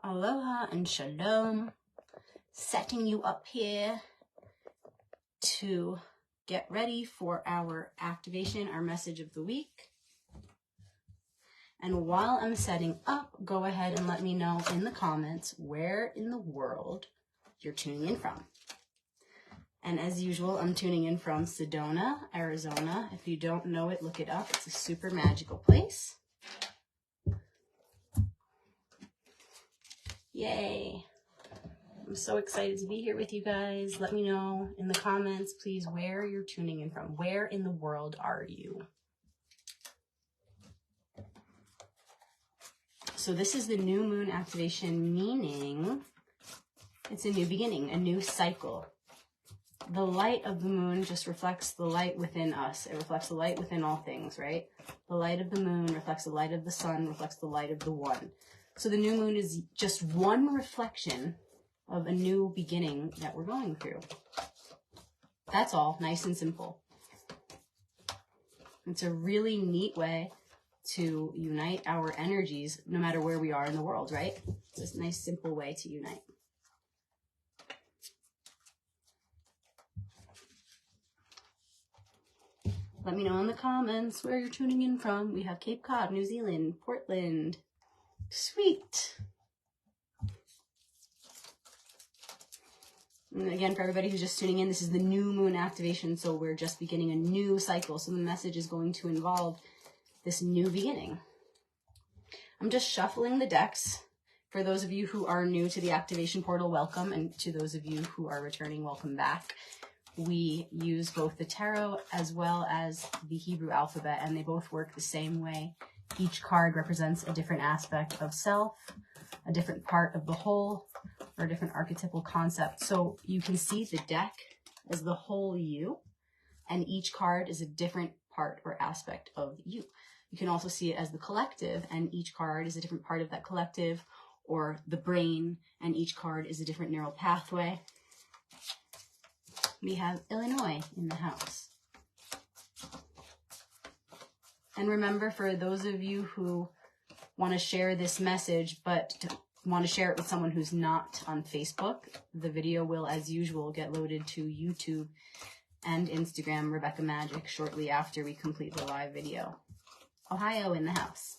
Aloha and shalom. Setting you up here to get ready for our activation, our message of the week. And while I'm setting up, go ahead and let me know in the comments where in the world you're tuning in from. And as usual, I'm tuning in from Sedona, Arizona. If you don't know it, look it up. It's a super magical place. Yay. I'm so excited to be here with you guys. Let me know in the comments, please, where you're tuning in from. Where in the world are you? So this is the new moon activation, meaning it's a new beginning, a new cycle. The light of the moon just reflects the light within us. It reflects the light within all things, right? The light of the moon reflects the light of the sun, reflects the light of the one. So the new moon is just one reflection of a new beginning that we're going through. That's all, nice and simple. It's a really neat way to unite our energies, no matter where we are in the world, right? It's just a nice, simple way to unite. Let me know in the comments where you're tuning in from. We have Cape Cod, New Zealand, Portland. Sweet. And again, for everybody who's just tuning in, this is the new moon activation, so we're just beginning a new cycle. So the message is going to involve this new beginning. I'm just shuffling the decks. For those of you who are new to the activation portal, welcome. And to those of you who are returning, welcome back. We use both the tarot as well as the Hebrew alphabet, and they both work the same way. Each card represents a different aspect of self, a different part of the whole, or a different archetypal concept. So you can see the deck as the whole you, and each card is a different part or aspect of you. You can also see it as the collective, and each card is a different part of that collective, or the brain, and each card is a different neural pathway. We have Illinois in the house. And remember, for those of you who want to share this message, but want to share it with someone who's not on Facebook, the video will, as usual, get loaded to YouTube and Instagram, Rebecca Magic, shortly after we complete the live video. Ohio in the house.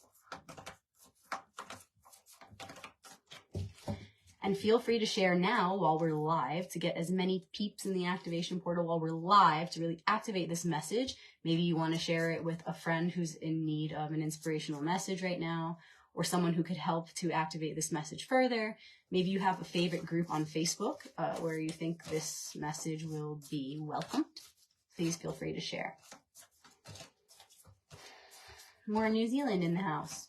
And feel free to share now while we're live to get as many peeps in the activation portal while we're live to really activate this message. Maybe you want to share it with a friend who's in need of an inspirational message right now, or someone who could help to activate this message further. Maybe you have a favorite group on Facebook where you think this message will be welcomed. Please feel free to share. More New Zealand in the house.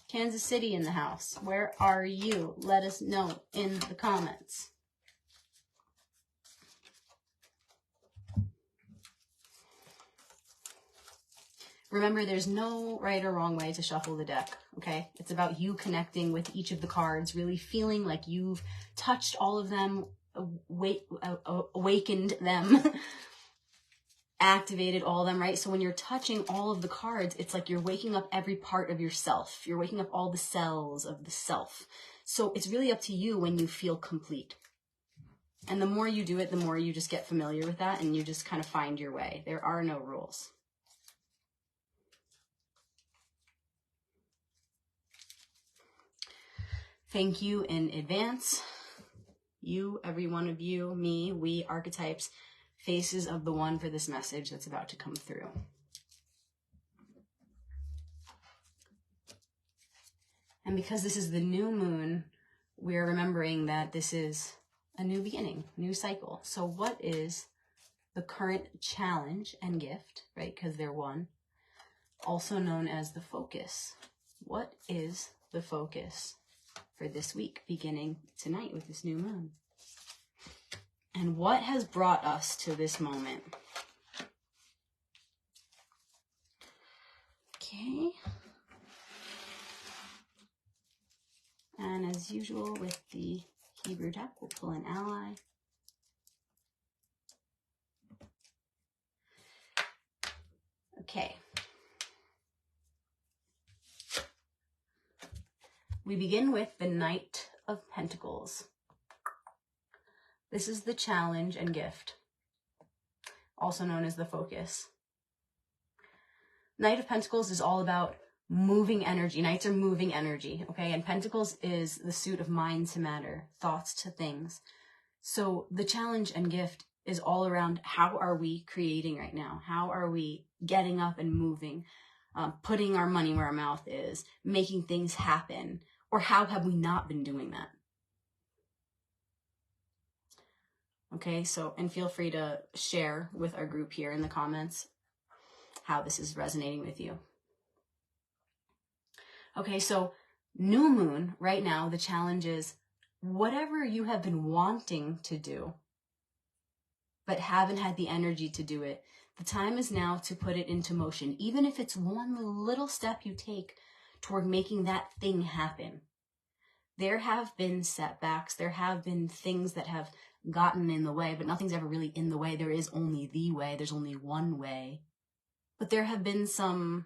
Kansas City in the house. Where are you? Let us know in the comments. Remember, there's no right or wrong way to shuffle the deck, okay? It's about you connecting with each of the cards, really feeling like you've touched all of them, awakened them, activated all of them, right? So when you're touching all of the cards, it's like you're waking up every part of yourself. You're waking up all the cells of the self. So it's really up to you when you feel complete. And the more you do it, the more you just get familiar with that and you just kind of find your way. There are no rules. Thank you in advance. You, every one of you, me, we, archetypes, faces of the one for this message that's about to come through. And because this is the new moon, we're remembering that this is a new beginning, new cycle. So what is the current challenge and gift, right? Because they're one, also known as the focus. What is the focus for this week, beginning tonight with this new moon? And what has brought us to this moment? Okay. And as usual with the Hebrew deck, we'll pull an ally. Okay. we begin with the Knight of Pentacles. This is the challenge and gift, also known as the focus. Knight of Pentacles is all about moving energy. Knights are moving energy, okay? And Pentacles is the suit of mind to matter, thoughts to things. So the challenge and gift is all around how are we creating right now? How are we getting up and moving, putting our money where our mouth is, making things happen? Or how have we not been doing that? Okay, so, and feel free to share with our group here in the comments how this is resonating with you. Okay, so new moon right now, the challenge is whatever you have been wanting to do, but haven't had the energy to do it, the time is now to put it into motion, even if it's one little step you take toward making that thing happen. There have been setbacks, there have been things that have gotten in the way, but nothing's ever really in the way. There is only the way, there's only one way. But there have been some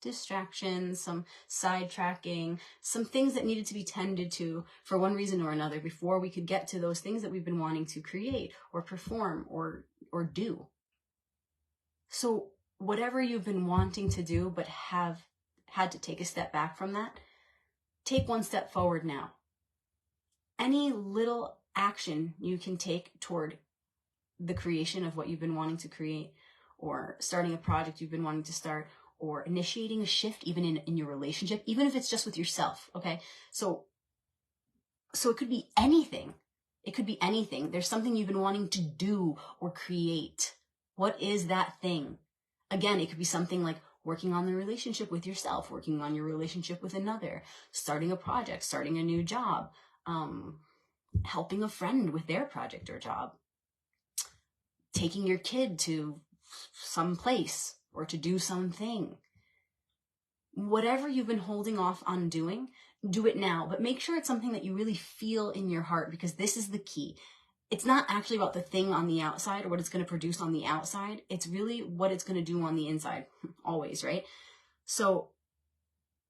distractions, some sidetracking, some things that needed to be tended to for one reason or another before we could get to those things that we've been wanting to create or perform or do. So whatever you've been wanting to do but have had to take a step back from that, take one step forward now. Any little action you can take toward the creation of what you've been wanting to create, or starting a project you've been wanting to start, or initiating a shift even in your relationship, even if it's just with yourself, okay? So it could be anything. It could be anything. There's something you've been wanting to do or create. What is that thing? Again, it could be something like working on the relationship with yourself, working on your relationship with another, starting a project, starting a new job, helping a friend with their project or job, taking your kid to some place or to do something. Whatever you've been holding off on doing, do it now, but make sure it's something that you really feel in your heart, because this is the key. It's not actually about the thing on the outside or what it's going to produce on the outside. It's really what it's going to do on the inside, always, right? So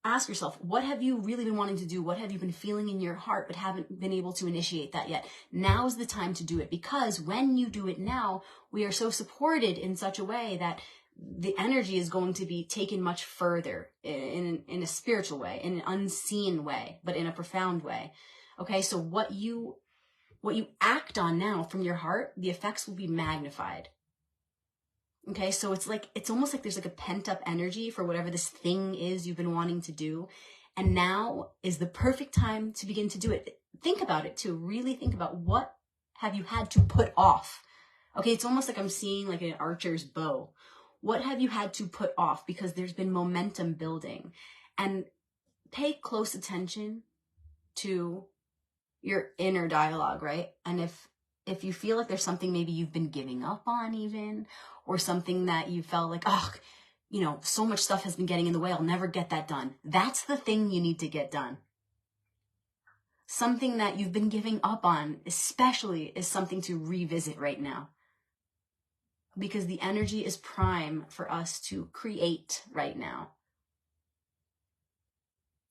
ask yourself, what have you really been wanting to do? What have you been feeling in your heart but haven't been able to initiate that yet? Now is the time to do it, because when you do it now, we are so supported in such a way that the energy is going to be taken much further in a spiritual way, in an unseen way, but in a profound way. Okay, so what you act on now from your heart, the effects will be magnified. Okay, so it's almost like there's like a pent up energy for whatever this thing is you've been wanting to do. And now is the perfect time to begin to do it. Think about it too. Really think about, what have you had to put off? Okay, it's almost like I'm seeing like an archer's bow. What have you had to put off? Because there's been momentum building. And pay close attention to your inner dialogue, right? And if you feel like there's something maybe you've been giving up on even, or something that you felt like, oh, you know, so much stuff has been getting in the way, I'll never get that done. That's the thing you need to get done. Something that you've been giving up on, especially, is something to revisit right now. Because the energy is prime for us to create right now.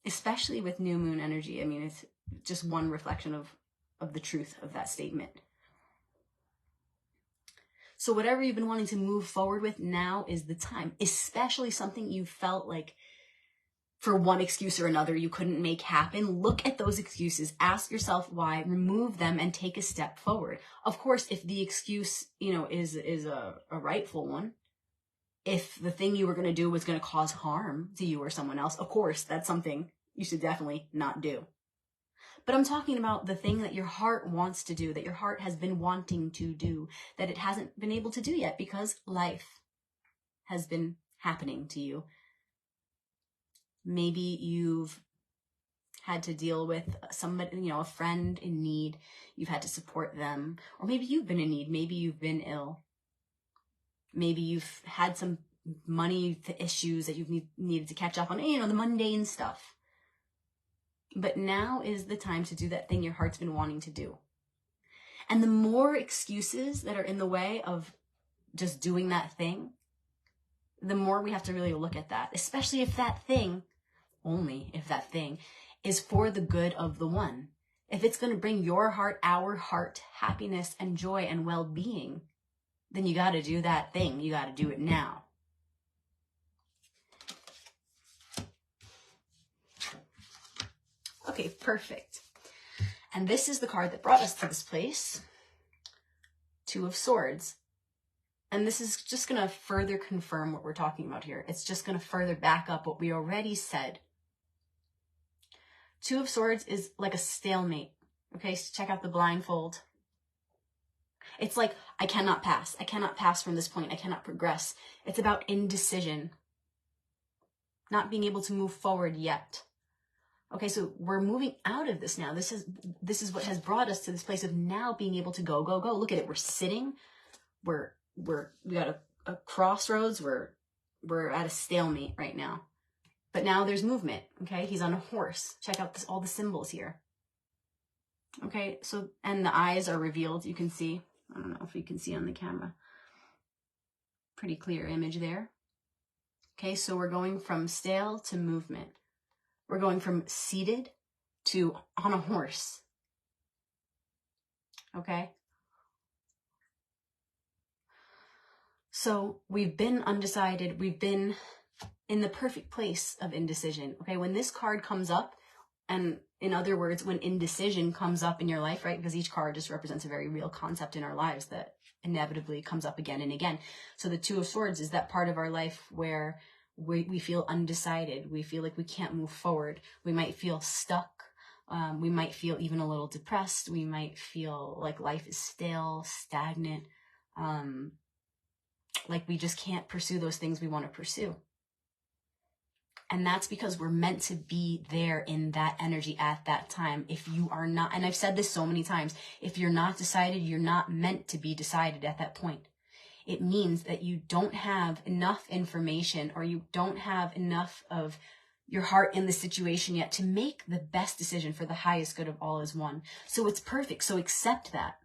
Especially with new moon energy. I mean, it's just one reflection of the truth of that statement. So whatever you've been wanting to move forward with, now is the time. Especially something you felt like for one excuse or another you couldn't make happen. Look at those excuses. Ask yourself why. Remove them and take a step forward. Of course, if the excuse, is a rightful one, if the thing you were going to do was going to cause harm to you or someone else, of course, that's something you should definitely not do. But I'm talking about the thing that your heart wants to do, that your heart has been wanting to do, that it hasn't been able to do yet because life has been happening to you. Maybe you've had to deal with somebody, a friend in need. You've had to support them. Or maybe you've been in need. Maybe you've been ill. Maybe you've had some money issues that you've needed to catch up on, the mundane stuff. But now is the time to do that thing your heart's been wanting to do. And the more excuses that are in the way of just doing that thing, the more we have to really look at that, especially if that thing, only if that thing is for the good of the one. If it's going to bring your heart, our heart, happiness and joy and well-being, then you got to do that thing. You got to do it now. Okay, perfect. And this is the card that brought us to this place. Two of Swords. And this is just going to further confirm what we're talking about here. It's just going to further back up what we already said. Two of Swords is like a stalemate. Okay, so check out the blindfold. It's like, I cannot pass. I cannot pass from this point. I cannot progress. It's about indecision. Not being able to move forward yet. Okay, so we're moving out of this now. This is what has brought us to this place of now being able to go. Look at it. We're sitting. We got a crossroads. We're at a stalemate right now. But now there's movement. Okay, he's on a horse. Check out all the symbols here. Okay, so, and the eyes are revealed. You can see. I don't know if you can see on the camera. Pretty clear image there. Okay, so we're going from stale to movement. We're going from seated to on a horse. Okay? So we've been undecided. We've been in the perfect place of indecision. Okay, when this card comes up, and in other words, when indecision comes up in your life, right? Because each card just represents a very real concept in our lives that inevitably comes up again and again. So the Two of Swords is that part of our life where we feel undecided. We feel like we can't move forward. We might feel stuck. We might feel even a little depressed. We might feel like life is stale, stagnant. Like we just can't pursue those things we want to pursue. And that's because we're meant to be there in that energy at that time. If you are not, and I've said this so many times, if you're not decided, you're not meant to be decided at that point. It means that you don't have enough information or you don't have enough of your heart in the situation yet to make the best decision for the highest good of all as one. So it's perfect. So accept that.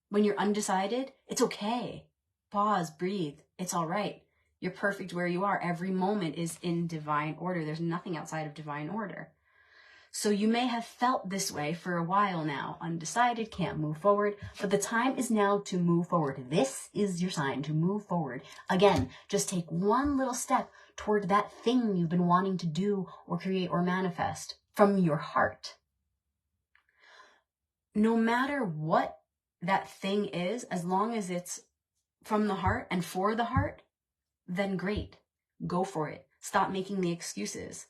When you're undecided, it's okay. Pause, breathe. It's all right. You're perfect where you are. Every moment is in divine order. There's nothing outside of divine order. So you may have felt this way for a while now, undecided, can't move forward, but the time is now to move forward. This is your sign to move forward. Again, just take one little step toward that thing you've been wanting to do or create or manifest from your heart. No matter what that thing is, as long as it's from the heart and for the heart, then great. Go for it. Stop making the excuses.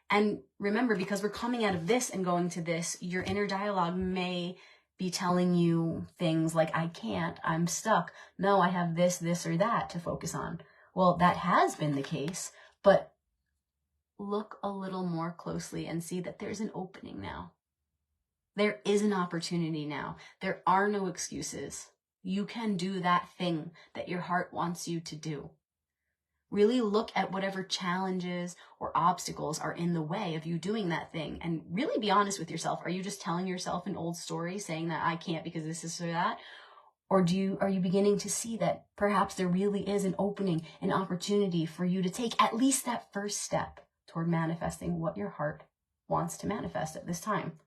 And remember, because we're coming out of this and going to this, your inner dialogue may be telling you things like, I can't, I'm stuck. No, I have this, or that to focus on. Well, that has been the case, but look a little more closely and see that there's an opening now. There is an opportunity now. There are no excuses. You can do that thing that your heart wants you to do. Really look at whatever challenges or obstacles are in the way of you doing that thing and really be honest with yourself. Are you just telling yourself an old story saying that I can't because this is or that? Or are you beginning to see that perhaps there really is an opening, an opportunity for you to take at least that first step toward manifesting what your heart wants to manifest at this time?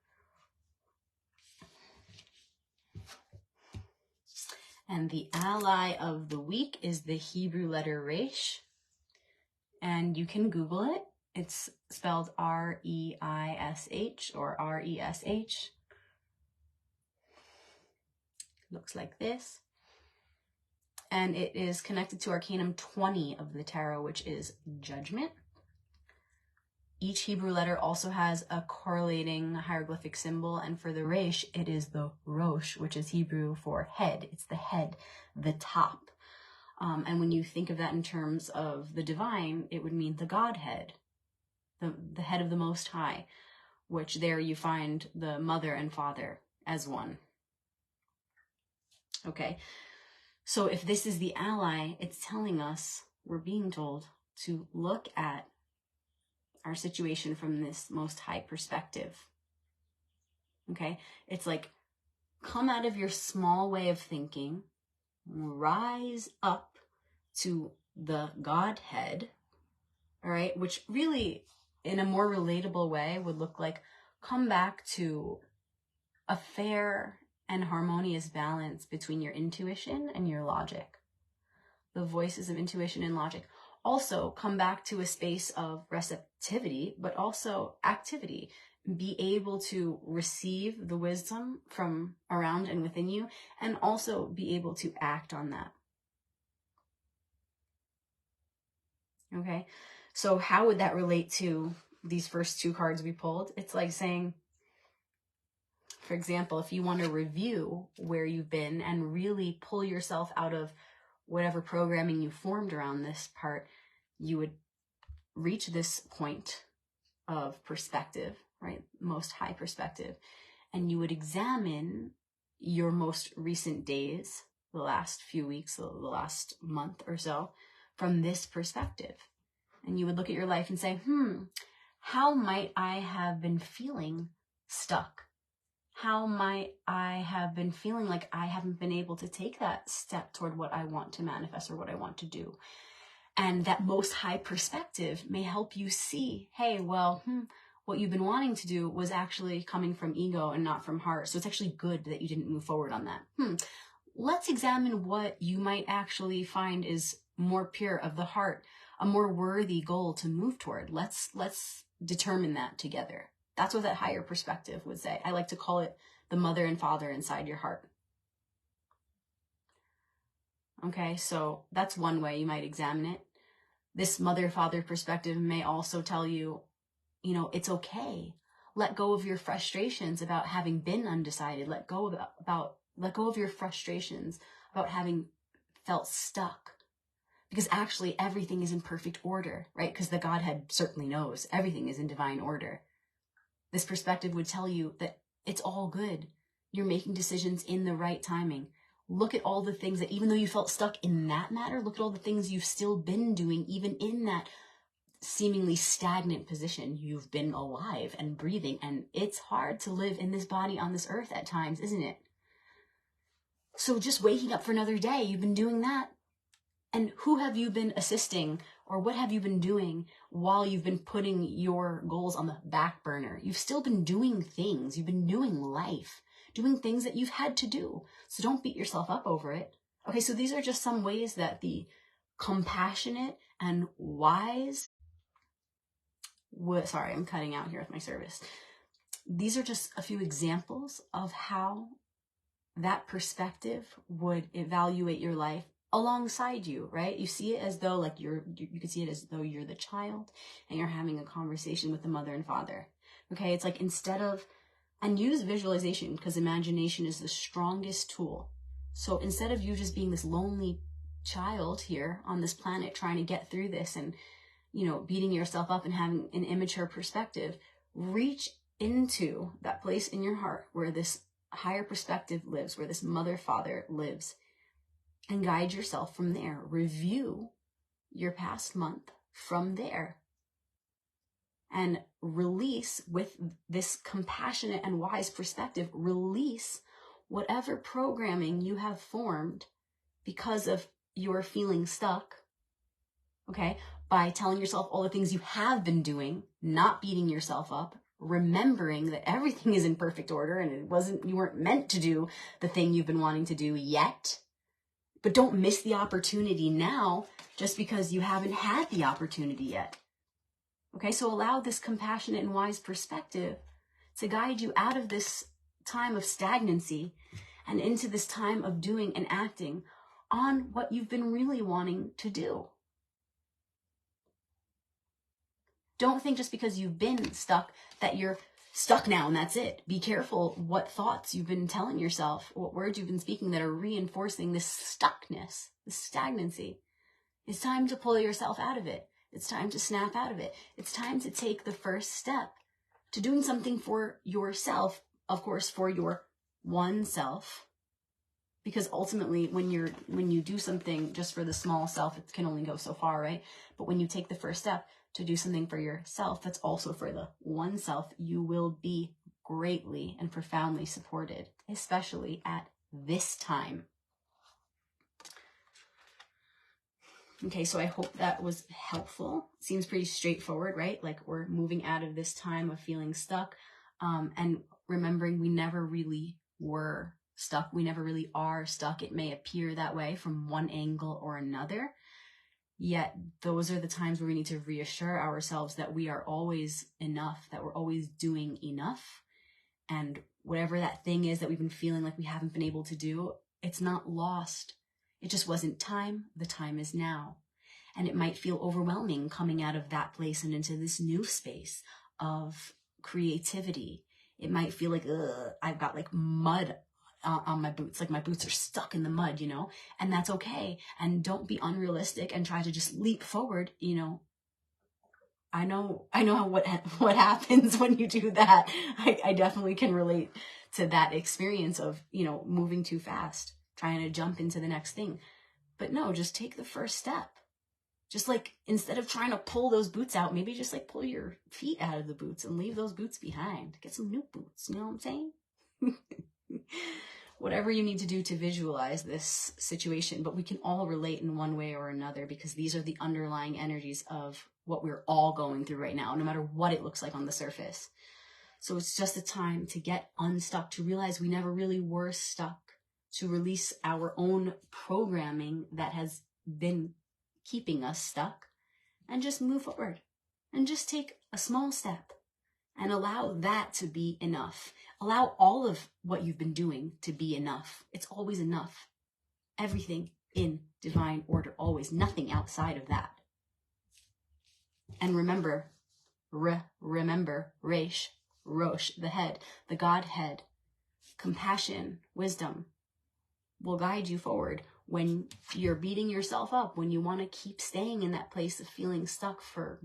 And the ally of the week is the Hebrew letter Resh. And you can Google it. It's spelled R-E-I-S-H or R-E-S-H. Looks like this. And it is connected to Arcanum 20 of the Tarot, which is Judgment. Each Hebrew letter also has a correlating hieroglyphic symbol, and for the Resh, it is the Rosh, which is Hebrew for head. It's the head, the top. And when you think of that in terms of the divine, it would mean the Godhead, the head of the Most High, which there you find the mother and father as one. Okay, so if this is the ally, it's telling us, we're being told to look at our situation from this Most High perspective. Okay, it's like, come out of your small way of thinking, rise up to the Godhead, all right, which really in a more relatable way would look like come back to a fair and harmonious balance between your intuition and your logic. The voices of intuition and logic. Also come back to a space of receptivity, but also activity. Be able to receive the wisdom from around and within you, and also be able to act on that. Okay, so how would that relate to these first two cards we pulled? It's like saying, for example, if you want to review where you've been and really pull yourself out of whatever programming you formed around this part, you would reach this point of perspective, right? Most high perspective. And you would examine your most recent days, the last few weeks, the last month or so, from this perspective. And you would look at your life and say, how might I have been feeling stuck? How might I have been feeling like I haven't been able to take that step toward what I want to manifest or what I want to do? And that most high perspective may help you see, hey, well, what you've been wanting to do was actually coming from ego and not from heart. So it's actually good that you didn't move forward on that. Let's examine what you might actually find is more pure of the heart, a more worthy goal to move toward. Let's determine that together. That's what that higher perspective would say. I like to call it the mother and father inside your heart. Okay, so that's one way you might examine it. This mother-father perspective may also tell you, it's okay. Let go of your frustrations about having been undecided. Let go of your frustrations about having felt stuck. Because actually everything is in perfect order, right? Because the Godhead certainly knows everything is in divine order. This perspective would tell you that it's all good. You're making decisions in the right timing. Look at all the things that, even though you felt stuck in that matter, look at all the things you've still been doing, even in that seemingly stagnant position. You've been alive and breathing, and it's hard to live in this body on this earth at times, isn't it? So just waking up for another day, you've been doing that. And who have you been assisting, or what have you been doing while you've been putting your goals on the back burner? You've still been doing things. You've been doing life, doing things that you've had to do. So don't beat yourself up over it. Okay, so these are just some ways that the compassionate and wise... Sorry, I'm cutting out here with my service. These are just a few examples of how that perspective would evaluate your life alongside you, right? You see it as though like you could see it as though you're the child and you're having a conversation with the mother and father. Okay, it's like and use visualization, because imagination is the strongest tool. So instead of you just being this lonely child here on this planet trying to get through this and, beating yourself up and having an immature perspective, reach into that place in your heart where this higher perspective lives, where this mother-father lives, and guide yourself from there. Review your past month from there. And release, with this compassionate and wise perspective, release whatever programming you have formed because of your feeling stuck, okay? By telling yourself all the things you have been doing, not beating yourself up, remembering that everything is in perfect order and you weren't meant to do the thing you've been wanting to do yet. But don't miss the opportunity now just because you haven't had the opportunity yet. Okay, so allow this compassionate and wise perspective to guide you out of this time of stagnancy and into this time of doing and acting on what you've been really wanting to do. Don't think just because you've been stuck that you're stuck now and that's it. Be careful what thoughts you've been telling yourself, what words you've been speaking that are reinforcing this stuckness, this stagnancy. It's time to pull yourself out of it. It's time to snap out of it. It's time to take the first step to doing something for yourself, of course, for your one self. Because ultimately, when you do something just for the small self, it can only go so far, right? But when you take the first step to do something for yourself, that's also for the one self, you will be greatly and profoundly supported, especially at this time. Okay, so I hope that was helpful. Seems pretty straightforward, right? Like we're moving out of this time of feeling stuck, and remembering we never really were stuck. We never really are stuck. It may appear that way from one angle or another. Yet those are the times where we need to reassure ourselves that we are always enough, that we're always doing enough. And whatever that thing is that we've been feeling like we haven't been able to do, it's not lost. It just wasn't time. The time is now. And it might feel overwhelming coming out of that place and into this new space of creativity. It might feel like, I've got like mud on my boots, like my boots are stuck in the mud, you know, and that's okay. And don't be unrealistic and try to just leap forward, you know. I know what happens when you do that. I definitely can relate to that experience of, you know, moving too fast, trying to jump into the next thing. But no, just take the first step. Just like, instead of trying to pull those boots out, maybe just like pull your feet out of the boots and leave those boots behind. Get some new boots, you know what I'm saying? Whatever you need to do to visualize this situation, but we can all relate in one way or another, because these are the underlying energies of what we're all going through right now, no matter what it looks like on the surface. So it's just a time to get unstuck, to realize we never really were stuck, to release our own programming that has been keeping us stuck, and just move forward and just take a small step and allow that to be enough. Allow all of what you've been doing to be enough. It's always enough. Everything in divine order, always. Nothing outside of that. And remember, remember, Reish, Rosh, the head, the Godhead, compassion, wisdom will guide you forward when you're beating yourself up, when you want to keep staying in that place of feeling stuck for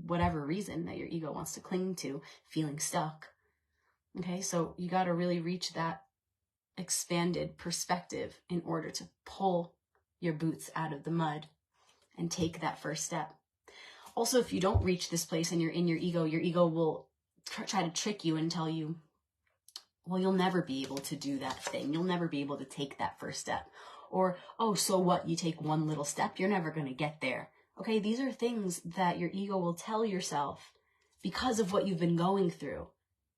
whatever reason that your ego wants to cling to, feeling stuck. Okay, so you got to really reach that expanded perspective in order to pull your boots out of the mud and take that first step. Also, if you don't reach this place and you're in your ego will try to trick you and tell you, well, you'll never be able to do that thing. You'll never be able to take that first step. Or, oh, so what? You take one little step, you're never going to get there. Okay, these are things that your ego will tell yourself because of what you've been going through.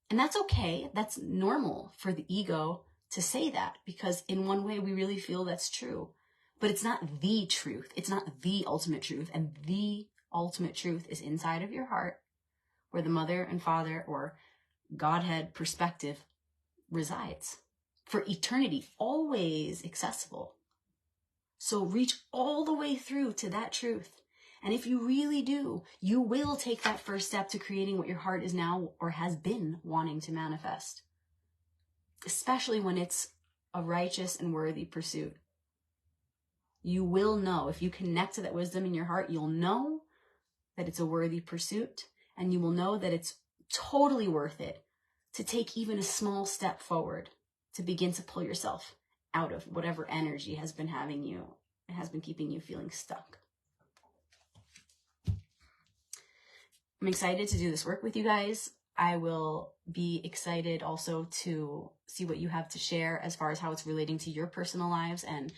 And that's okay. That's normal for the ego to say that, because in one way we really feel that's true. But it's not the truth. It's not the ultimate truth. And the ultimate truth is inside of your heart, where the mother and father or Godhead perspective resides for eternity, always accessible. So reach all the way through to that truth. And if you really do, you will take that first step to creating what your heart is now or has been wanting to manifest, especially when it's a righteous and worthy pursuit. You will know, if you connect to that wisdom in your heart, you'll know that it's a worthy pursuit, and you will know that it's totally worth it to take even a small step forward to begin to pull yourself out of whatever energy has been keeping you feeling stuck. I'm excited to do this work with you guys. I will be excited also to see what you have to share as far as how it's relating to your personal lives and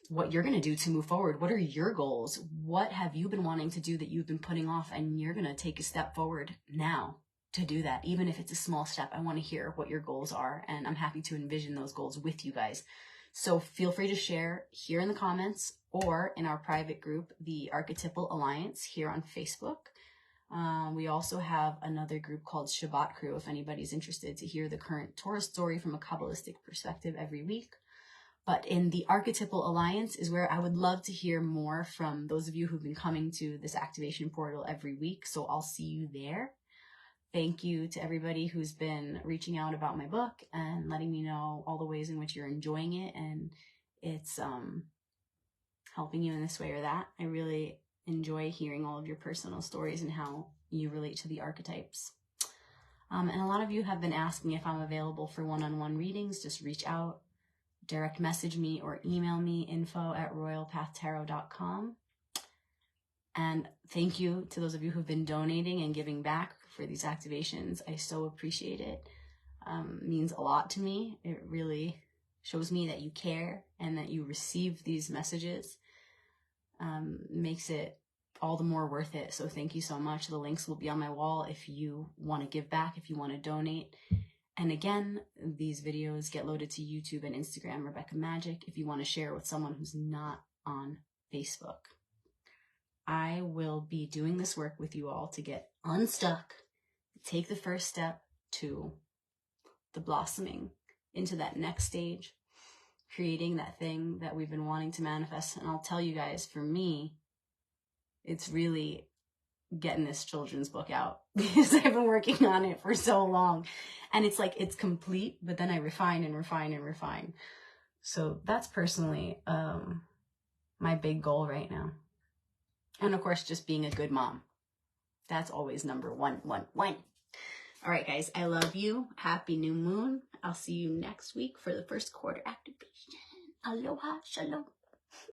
what you're going to do to move forward. What are your goals? What have you been wanting to do that you've been putting off, and you're going to take a step forward now to do that, even if it's a small step? I want to hear what your goals are, and I'm happy to envision those goals with you guys. So feel free to share here in the comments or in our private group, the Archetypal Alliance, here on Facebook. We also have another group called Shabbat Crew, if anybody's interested to hear the current Torah story from a Kabbalistic perspective every week. But in the Archetypal Alliance is where I would love to hear more from those of you who've been coming to this activation portal every week. So I'll see you there. Thank you to everybody who's been reaching out about my book and letting me know all the ways in which you're enjoying it and it's helping you in this way or that. I really enjoy hearing all of your personal stories and how you relate to the archetypes. And a lot of you have been asking if I'm available for one-on-one readings. Just reach out, direct message me, or email me, info@royalpathtarot.com. And thank you to those of you who've been donating and giving back for these activations. I so appreciate it. It means a lot to me. It really shows me that you care and that you receive these messages. makes it all the more worth it. So thank you so much. The links will be on my wall if you want to give back, if you want to donate. And again, these videos get loaded to YouTube and Instagram, Rebecca Magic, if you want to share with someone who's not on Facebook. I will be doing this work with you all to get unstuck, take the first step to the blossoming into that next stage, creating that thing that we've been wanting to manifest. And I'll tell you guys, for me, it's really getting this children's book out because I've been working on it for so long. And it's like, it's complete, but then I refine and refine and refine. So that's personally my big goal right now. And of course, just being a good mom. That's always number one. All right, guys, I love you. Happy new moon. I'll see you next week for the first quarter activation. Aloha, shalom.